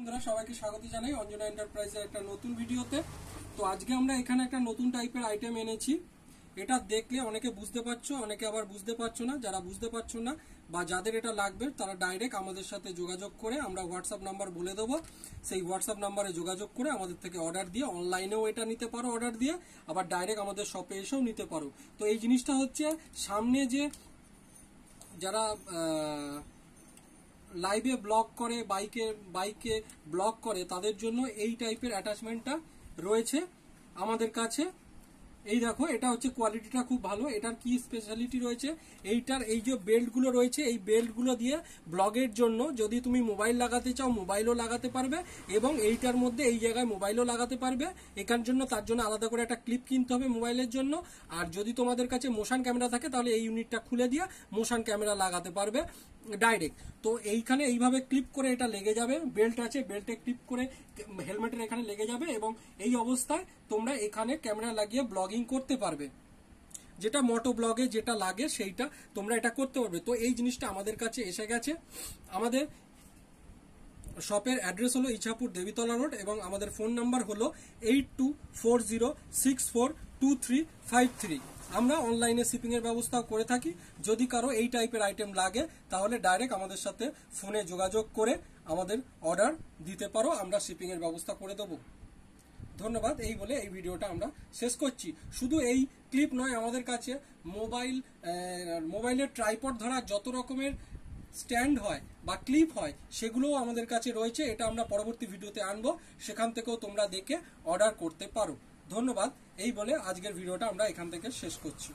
বন্ধুরা সবাইকে স্বাগত জানাই অঞ্জনা এন্টারপ্রাইজের একটা নতুন ভিডিওতে। তো আজকে আমরা এখানে একটা নতুন টাইপের আইটেম এনেছি। এটা দেখলে অনেকে বুঝতে পারছো, অনেকে আবার বুঝতে পারছো না। যারা বুঝতে পারছো না বা যাদের এটা লাগবে তারা ডাইরেক্ট আমাদের সাথে যোগাযোগ করে, আমরা হোয়াটসঅ্যাপ নাম্বার বলে দেবো, সেই হোয়াটসঅ্যাপ নাম্বারে যোগাযোগ করে আমাদের থেকে অর্ডার দিয়ে অনলাইনেও এটা নিতে পারো, অর্ডার দিয়ে আবার ডাইরেক্ট আমাদের শপে এসেও নিতে পারো। তো এই জিনিসটা হচ্ছে সামনে যে যারা লাইভে ব্লগ করে, বাইকে ব্লগ করে, তাদের জন্য এই টাইপের অ্যাটাচমেন্টটা রয়েছে আমাদের কাছে। এই দেখো, এটা হচ্ছে কোয়ালিটিটা খুব ভালো। এটার কি স্পেশালিটি রয়েছে, এইটার এই যে বেল্টগুলো রয়েছে, এই বেল্টগুলো দিয়ে ব্লগের জন্য যদি তুমি মোবাইল লাগাতে চাও মোবাইলও লাগাতে পারবে, এবং এইটার মধ্যে এই জায়গায় মোবাইলও লাগাতে পারবে। এখান জন্য তার জন্য আলাদা করে একটা ক্লিপ কিনতে হবে মোবাইলের জন্য। আর যদি তোমাদের কাছে মোশন ক্যামেরা থাকে তাহলে এই ইউনিটটা খুলে দিয়ে মোশন ক্যামেরা লাগাতে পারবে ডাইরেক্ট। তো এইখানে এইভাবে ক্লিপ করে এটা লেগে যাবে, বেল্ট আছে, বেল্টে ক্লিপ করে হেলমেটের এখানে লেগে যাবে, এবং এই অবস্থায় তোমরা এখানে ক্যামেরা লাগিয়ে ব্লগিং করতে পারবে। যেটা মোটো ব্লগে যেটা লাগে সেইটা তোমরা এটা করতে পারবে। তো এই জিনিসটা আমাদের কাছে এসে গেছে। আমাদের শপের অ্যাড্রেস হলো ইছাপুর দেবীতলা রোড, এবং আমাদের ফোন নাম্বার হলো 8240642353। আমরা অনলাইনে শিপিং এর ব্যবস্থাও করে থাকি। যদি কারো এই টাইপের আইটেম লাগে তাহলে ডাইরেক্ট আমাদের সাথে ফোনে যোগাযোগ করে আমাদের অর্ডার দিতে পারো, আমরা শিপিং এর ব্যবস্থা করে দেবো। ধন্যবাদ। এই বলে এই ভিডিওটা আমরা শেষ করছি। শুধু এই ক্লিপ নয়, আমাদের কাছে মোবাইলের ট্রাইপড ধরা যত রকমের স্ট্যান্ড হয় বা ক্লিপ হয় সেগুলোও আমাদের কাছে রয়েছে। এটা আমরা পরবর্তী ভিডিওতে আনবো, সেখান থেকেও তোমরা দেখে অর্ডার করতে পারো। ধন্যবাদ। এই বলে আজকের ভিডিওটা আমরা এখান থেকে শেষ করছি।